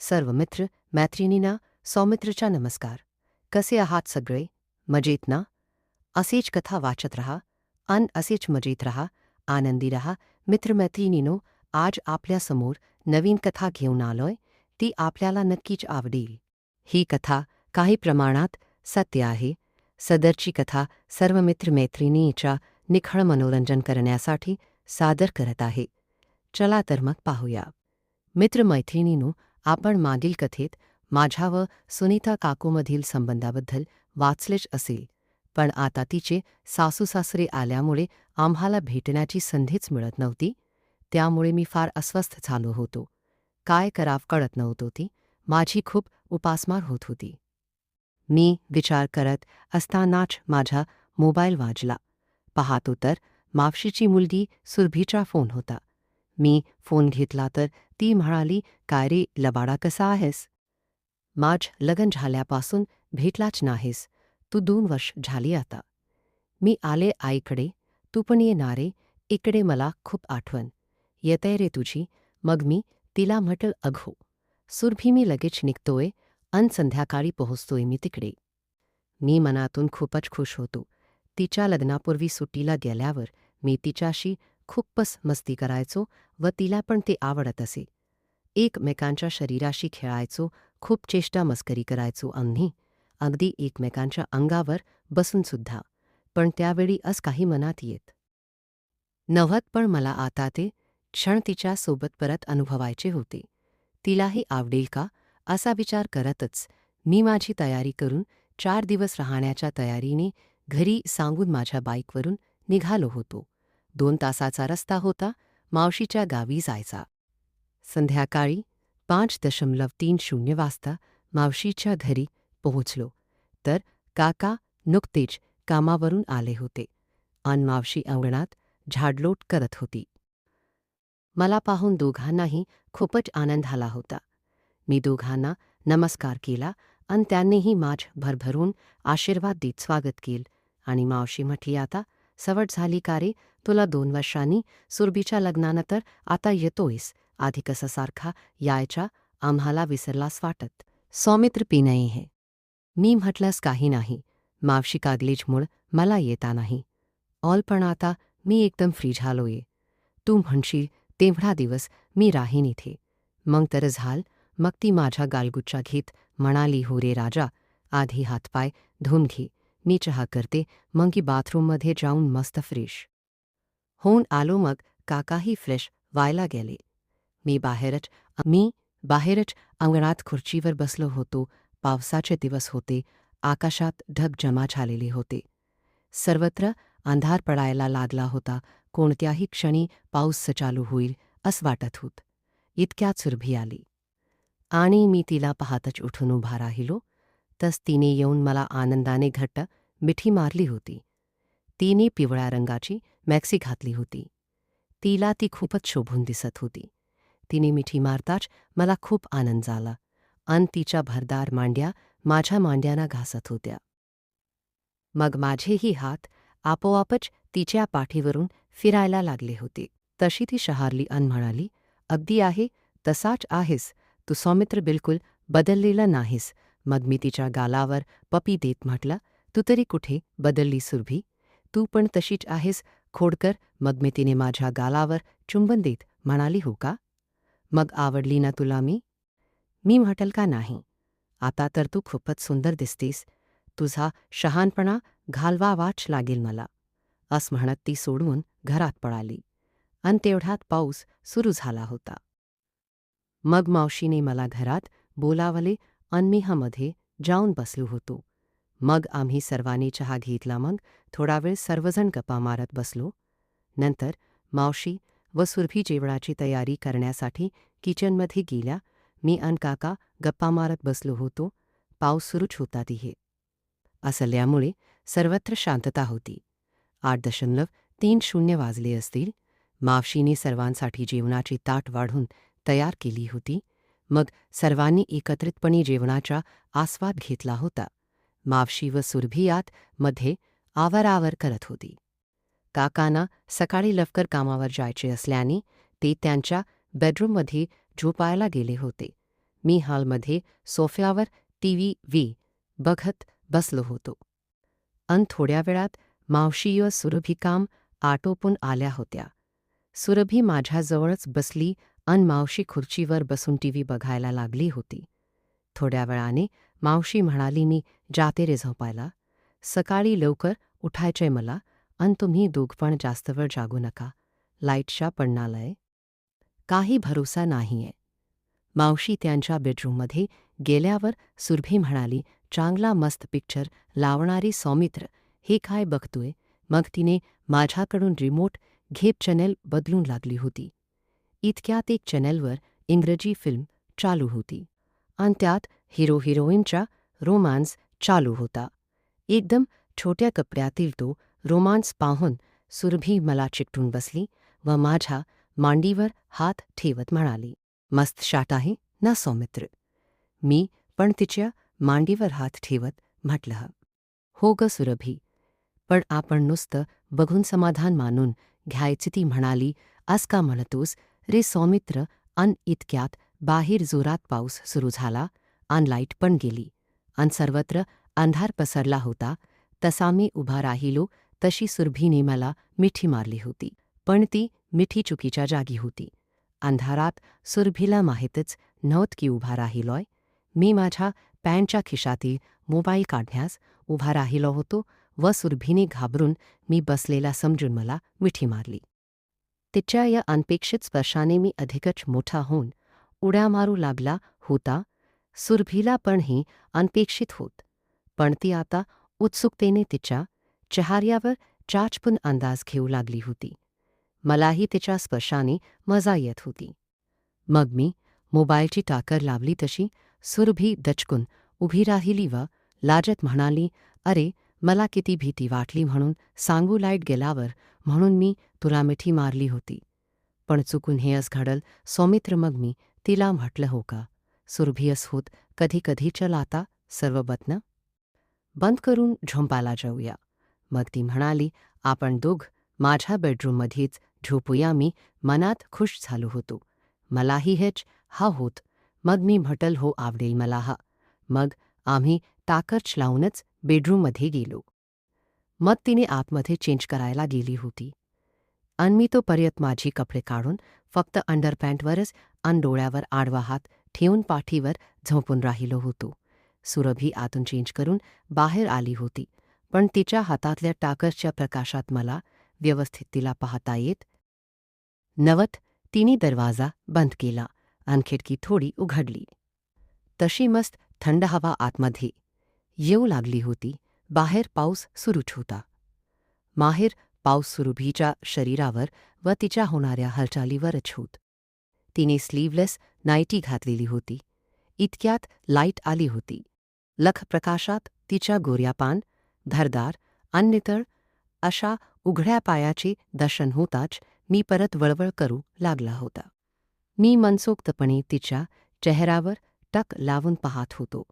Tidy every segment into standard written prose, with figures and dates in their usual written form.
सर्व मित्र मैत्रिणींना सौमित्रचा नमस्कार. कसे आहात सगळे? मजेत ना? असेच कथा वाचत रहा अन असेच मजेत रहा, आनंदी रहा. मित्रमैत्रिणींनो, आज आपल्यासमोर नवीन कथा घेऊन आलोय. ती आपल्याला नक्कीच आवडेल. ही कथा काही प्रमाणात सत्य आहे. सदरची कथा सर्व मित्रमैत्रिणींच्या निखळ मनोरंजन करण्यासाठी सादर करत आहे. चला तर मग पाहूया. मित्रमैत्रिणींनो, आपण मागील कथेत माझ्या व सुनीता काकूमधील संबंधाबद्दल वाचलेच असेल, पण आता तिचे सासूसासरे आल्यामुळे आम्हाला भेटण्याची संधीच मिळत नव्हती. त्यामुळे मी फार अस्वस्थ झालो होतो. काय करावं कळत नव्हतं. ती माझी खूप उपासमार होत होती. मी विचार करत असतानाच माझा मोबाईल वाजला. पाहतो तर मावशीची मुलगी सुरभीचा फोन होता. मी फोन घेतला तर ती म्हणाली, "काय रे लबाडा, कसा आहेस? माझ लग्न झाल्यापासून भेटलाच नाहीस. तू 2 वर्ष झाली आता. मी आले आईकडे, तू पण ये ना रे, इकडे मला खूप आठवण येतंय रे तुझी." मग मी तिला म्हटलं, "अघो सुरभी, मी लगेच निघतोय अन संध्याकाळी पोहोचतोय मी तिकडे." मी मनातून खूपच खुश होतो. तिच्या लग्नापूर्वी सुट्टीला गेल्यावर मी तिच्याशी खूपच मस्ती करायचो व तिला पण ते आवडत असे. एकमेकांच्या शरीराशी खेळायचो, खूप चेष्टा मस्करी करायचो आम्ही, अगदी एकमेकांच्या अंगावर बसूनसुद्धा. पण त्यावेळी असं काही मनात येत नव्हत. पण मला आता ते क्षण तिच्यासोबत परत अनुभवायचे होते. तिलाही आवडेल का असा विचार करतच मी माझी तयारी करून 4 दिवस राहण्याच्या तयारीने घरी सांगून माझ्या बाईकवरून निघालो होतो. 2 तासाचा रस्ता होता मावशीच्या गावी जायचा. संध्याकाळी 5:30 वाजता मावशीच्या घरी पोहोचलो तर काका नुकतेच कामावरून आले होते अन मावशी अंगणात झाडलोट करत होती. मला पाहून दोघांनाही खूपच आनंद झाला होता. मी दोघांना नमस्कार केला अन त्यांनीही माझ भरभरून आशीर्वाद देत स्वागत केलं आणि मावशी म्हटली, "आता सवड झाली का रे तुला 2 वर्षांनी सुरभीच्या लग्नानंतर आता येतोयस? आधी कसं सारखा यायचा, आम्हाला विसरलास वाटत." सौमित्र पिनई है. मी म्हटलंस, "काही नाही मावशी, कागलेजमुळं मला येता नाही. पण आता मी एकदम फ्री झालोय. तू म्हणशील तेवढा दिवस मी राहीन इथे." मग तर झाल. मग ती माझा गालगुच्चा घेत म्हणाली, "हो रे राजा, आधी हातपाय धुवून घे, मी चहा करते, मग की बाथरूममध्ये जाऊन मस्त फ्रेश होऊन आलो." मग काकाही फ्रेश व्हायला गेले. मी बाहेरच अंगणात खुर्चीवर बसलो होतो. पावसाचे दिवस होते. आकाशात ढग जमा झालेले होते. सर्वत्र अंधार पडायला लागला होता. कोणत्याही क्षणी पाऊस चालू होईल असं वाटत होत. इतक्यात सुरभी आली आणि मी तिला पाहतच उठून उभा राहिलो. तस तिने येऊन मला आनंदाने घट्ट मिठी मारली होती. तिने पिवळ्या रंगाची मॅक्सी घातली होती. तिला ती खूपच शोभून दिसत होती. तिने मिठी मारताच मला खूप आनंद झाला अन तिच्या भरदार मांड्या माझ्या मांड्यांना घासत होत्या. मग माझेही हात आपोआपच तिच्या पाठीवरून फिरायला लागले होते. तशी ती शहारली अन म्हणाली, "अगदी आहे तसाच आहेस तू सौमित्र, बिलकुल बदललेला नाहीस." मग मी तिच्या गालावर पपी देत म्हटलं, "तू तरी कुठे बदलली सुरभी, तू पण तशीच आहेस खोडकर." मग मी तिने माझ्या गालावर चुंबन देत म्हणाली, "हो का? मग आवडली ना तुला मी?" मी म्हटलं, "का नाही, आता तर तू खूपच सुंदर दिसतेस. तुझा शहाणपणा घालवावाच लागेल मला." असं म्हणत ती सोडवून घरात पळाली अन तेवढ्यात पाऊस सुरू झाला होता. मग मावशीने मला घरात बोलावले अन मी मध्ये जाऊन बसलो होतो. मग आम्ही सर्वांनी चहा घेतला. मग थोडा वेळ सर्वजण गप्पा मारत बसलो. नंतर मावशी व सुरभी जेवणाची तयारी करण्यासाठी किचनमध्ये गेल्या. मी अन काका गप्पा मारत बसलो होतो. पाऊस सुरूच होता तिहे. असल्यामुळे सर्वत्र शांतता होती. 8:30 वाजले असतील. मावशीने सर्वांसाठी जेवणाची ताट वाढून तयार केली होती. मग सर्वांनी एकत्रितपणे जेवणाचा आस्वाद घेतला होता. मावशी व सुरभी आत मध्ये आवारावर करत होती. काकांना सकाळी लवकर कामावर जायचे असल्याने ते त्यांच्या बेडरूममध्ये झोपायला गेले होते. मी हॉलमध्ये सोफ्यावर TV बघत बसलो होतो. थोड्या वेळात मावशी व सुरभी काम आटोपून आल्या होत्या. सुरभी माझ्याजवळच बसली अन मावशी खुर्चीवर बसून TV बघायला लागली होती. थोड्या वेळाने मावशी म्हणाली, मी जाते रे झोपायला. सकाळी लवकर उठायचंय मला अन तुम्ही दोघपण जास्त वेळ जागू नका. लाईटच्या पडणालय. काही भरोसा नाहीये. मावशी त्यांच्या बेडरूममध्ये गेल्यावर सुरभी म्हणाली, चांगला मस्त पिक्चर लावणारी सौमित्र हे काय बघतोय. मग तिने माझ्याकडून रिमोट घेत चॅनेल बदलून लागली होती. इतक्यात एक चॅनेलवर इंग्रजी फिल्म चालू होती आणि त्यात हिरो हिरोईनचा रोमांस चालू होता. एकदम छोट्या कपड्यातील तो रोमांस पाहून सुरभी मला चिकटून बसली व माझ्या मांडीवर हात ठेवत म्हणाली, मस्त शाट आहे ना सौमित्र. मी पण तिच्या मांडीवर हात ठेवत म्हटलं, हो ग सुरभी, पण आपण नुसतं बघून समाधान मानून घ्यायची. ती म्हणाली, आज का म्हणतोस रे सौमित्र. अन इतक्यात बाहेर जोरात पाऊस सुरू झाला अन लाईट पण गेली अन सर्वत्र अंधार पसरला होता. तसा मी उभा राहिलो तशी सुरभीने मला मिठी मारली होती, पण ती मिठी चुकीच्या जागी होती. अंधारात सुरभीला माहीतच नव्हत की उभा राहिलोय. मी माझ्या पॅन्टच्या खिशातील मोबाईल काढण्यास उभा राहिलो होतो व सुरभीने घाबरून मी बसलेला समजून मला मिठी मारली. तिच्या या अनपेक्षित स्पर्शाने मी अधिकच मोठा होऊन उड्या मारू लागला होता. सुरभीला पण ही अनपेक्षित होत, पण ती आता उत्सुकतेने तिच्या चेहऱ्यावर चाचपून अंदाज घेऊ लागली होती. मलाही तिच्या स्पर्शाने मजा येत होती. मग मी मोबाईलची टाकर लावली तशी सुरभी दचकून उभी राहिली व लाजत म्हणाली, अरे मला किती भीती वाटली म्हणून सांगू. लाईट गेल्यावर म्हणून मी तुला मिठी मारली होती, पण चुकून हेच घडल सौमित्र. मग मी तिला म्हटलं, हो का सुरभीस होत कधी कधी. चल आता सर्व बतनं बंद करून झोंपायला जाऊया. मग ती म्हणाली, आपण दोघ माझ्या बेडरूममध्येच झोपूया. मी मनात खुश झालो होतो. मलाही हेच हा होत. मग मी म्हटल, हो आवडेल मला हा. मग आम्ही टाकर्च लावूनच बेडरूममध्ये गेलो. मग तिने आतमध्ये चेंज करायला गेली होती अन मी तोपर्यंत माझी कपडे काढून फक्त अंडरपॅन्टवरच अन डोळ्यावर आडवा हात ठेवून पाठीवर झोपून राहिलो होतो. सुरभी आतून चेंज करून बाहेर आली होती, पण तिच्या हातातल्या टाकर्सच्या प्रकाशात मला व्यवस्थित तिला पाहता येत नव्हत. तिने दरवाजा बंद केला अन खिडकी थोडी उघडली. तशी मस्त थंड हवा आतमध्ये येऊ लागली होती. बाहेर पाऊस सुरूच होता. माहेर पाऊस सुरभीच्या शरीरावर व तिच्या होणाऱ्या हालचालीवरच होत. तिने स्लीवलेस नाईटी घातलेली होती. इतक्यात लाईट आली होती. लख प्रकाशात तिच्या गोऱ्या पान, धारदार अन नितळ अशा उघड्या पायाचे दर्शन होताच मी परत वळवळ करू लागला होता. मी मनसोक्तपणे तिच्या चेहऱ्यावर टक लावून पाहत होतो.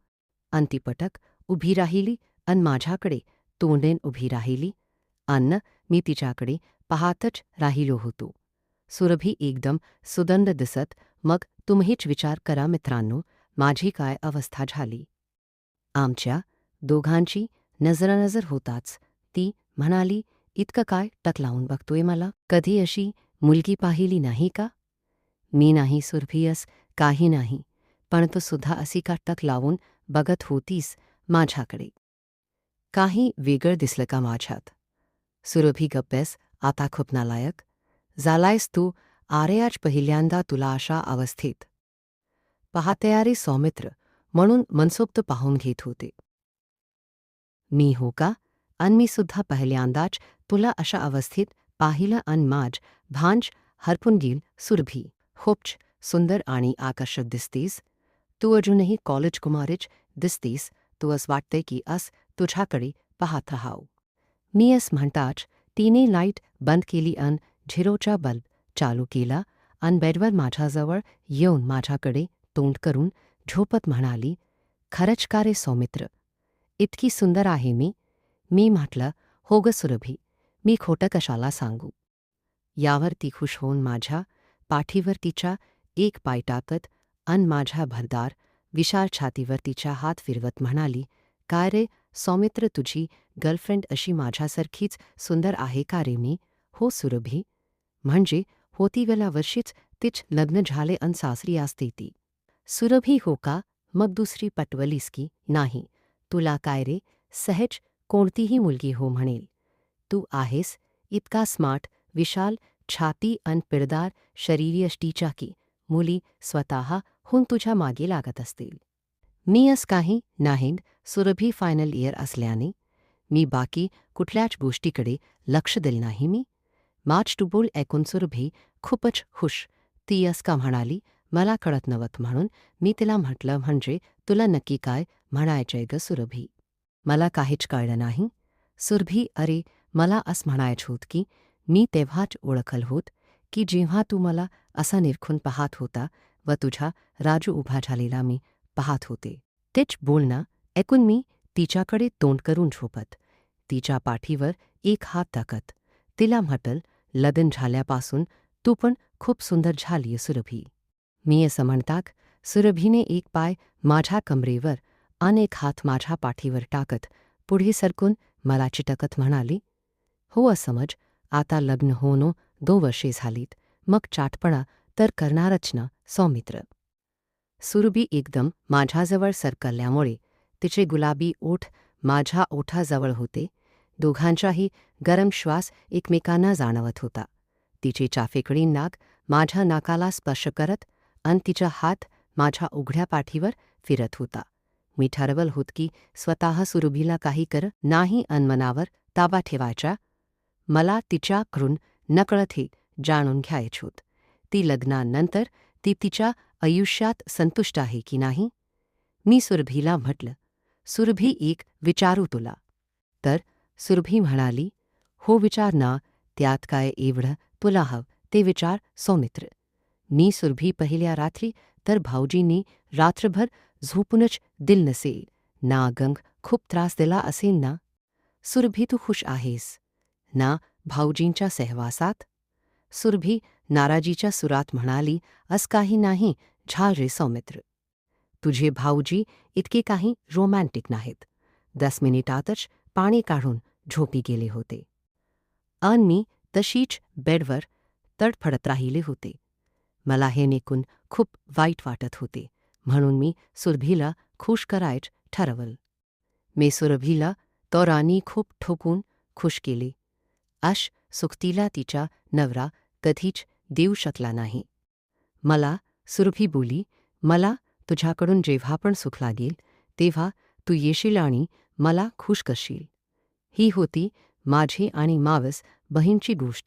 अन ती पटक उभी राहिली अन माझ्याकडे तोंडेन उभी राहिली अन मी तिच्याकडे पाहतच राहिलो होतो. सुरभी एकदम सुदंड दिसत. मग तुम्हीच विचार करा मित्रांनो, माझी काय अवस्था झाली. आमच्या दोघांची नजरानजर होताच ती म्हणाली, इतकं काय टक लावून बघतोय मला. कधी अशी मुलगी पाहिली नाही का. मी नाही सुरभीस काही नाही, पण तो सुद्धा अशी का टक लावून बघत होतीस माझ्याकडे. काही वेगळं दिसलं का माझ्यात. सुरभी गप्पेस, आता खूप नालायक झालायस तू. आरे आज पहिल्यांदा तुला अशा अवस्थेत पाहत्यारे सौमित्र म्हणून मनसोक्त पाहून घेत होते. मी हो का. अन मी सुद्धा पहिल्यांदाच तुला अशा अवस्थेत पाहिलं अन माझ भांज हरपून गेल. सुरभी, खूपच सुंदर आणि आकर्षक दिसतेस. तू अजूनही कॉलेज कुमारीच दिसतेस. तू असं वाटतंय की तुझ्याकडे पाहत राहाव. मी असं म्हणताच तिने लाईट बंद केली अन झिरोचा बल्ब चालू केला अन बेडवर माझ्याजवळ येऊन माझ्याकडे तोंड करून झोपत म्हणाली, खरंच का रे सौमित्र, इतकी सुंदर आहे मी. मी म्हटलं, हो ग सुरभी, मी खोटं कशाला सांगू. यावर ती खुश होऊन माझ्या पाठीवर तिचा एक पाय टाकत अन माझ्या भरदार विशाल छातीवर तिच्या हात फिरवत म्हणाली, काय रे सौमित्र, तुझी गर्लफ्रेंड अशी माझ्यासारखीच सुंदर आहे का रे? मी हो सुरभी, म्हणजे होती गेल्या वर्षीच तिच लग्न झाले अन सासरी असते ती. सुरभी हो का? मग दुसरी पटवलीस की नाही? तुला काय रे, सहज कोणतीही मुलगी हो म्हणेल. तू आहेस इतका स्मार्ट, विशाल छाती अन पिळदार शरीरयष्टीच्या की मुली स्वतःहून तुझ्या मागे लागत असतील. मी अस काही नाहीन. सुरभी फायनल इयर असल्याने मी बाकी कुठल्याच गोष्टीकडे लक्ष दिलं नाही. मी मार्च टू बोल ऐकून सुरभी खूपच खुश. ती अस का म्हणाली मला कळत नव्हत म्हणून मी तिला म्हटलं, म्हणजे तुला नक्की काय म्हणायचंय ग सुरभी? मला काहीच कळलं नाही. सुरभी, अरे मला अस म्हणायचं होत की मी तेव्हाच ओळखलं होत की जेव्हा तू मला असा निरखून पाहत होता व तुझा राजू उभा झालेला मी पाहत होते. तेच बोलणं ऐकून मी तिच्याकडे तोंड करून झोपत तिच्या पाठीवर एक हात टाकत तिला म्हटलं, लग्न झाल्यापासून तू पण खूप सुंदर झालीय सुरभी. मी असं म्हणताक सुरभीने एक पाय माझ्या कमरेवर आणि एक हात माझ्या पाठीवर टाकत पुढे सरकून मला चिटकत म्हणाली, हो समज, आता लग्न होऊन 2 वर्षे झालीत, मग चाटपणा तर करणारच ना सौमित्र. सुरभी एकदम माझ्याजवळ सरकल्यामुळे तिचे गुलाबी ओठ माझ्या ओठाजवळ होते. दोघांचाही गरम श्वास एकमेकांना जाणवत होता. तिचे चाफेकडी नाक माझ्या नाकाला स्पर्श करत अन तिचा हात माझ्या उघड्या पाठीवर फिरत होता. मी ठरवलं होत की स्वतः सुरभीला काही कर नाही अन मनावर ताबा ठेवायचा. मला तिच्याकडून नकळत हे जाणून घ्यायचं होत, ती लग्नानंतर ती तिच्या आयुष्यात संतुष्ट आहे की नाही. मी सुरभीला म्हटलं, सुरभी एक विचारू तुला? तर सुरभी म्हणाली, हो विचार ना, त्यात काय एवढं तुला हवं ते विचार सौमित्र. मी सुरभी पहिल्या रात्री तर भाऊजींनी रात्रभर झोपूनच दिल नसेल ना. गंग खूप त्रास दिला असेल ना. सुरभी, तू खुश आहेस ना भाऊजींच्या सहवासात? सुरभी नाराजीच्या सुरात म्हणाली, अस काही नाही झाल रे सौमित्र. तुझे भाऊजी इतके काही रोमॅन्टिक नाहीत. 10 मिनिटातच पाणी काढून झोपी गेले होते. अन मी तशीच बेडवर तडफडत राहिले होते. मला हे नेकून खूप वाईट वाटत होते, म्हणून मी सुरभीला खुश करायचं ठरवलं. मी सुरभीला तोरानी खूप ठोकून खुश केले. अश सुखतीला तिचा नवरा कधीच देऊ शकला नाही. मला सुरभी बोली, मला तुझ्याकडून जेव्हा पण सुख लागेल तेव्हा तू येशील आणि मला खुश करशील. ही होती माझी आणि मावस बहीणची गोष्ट.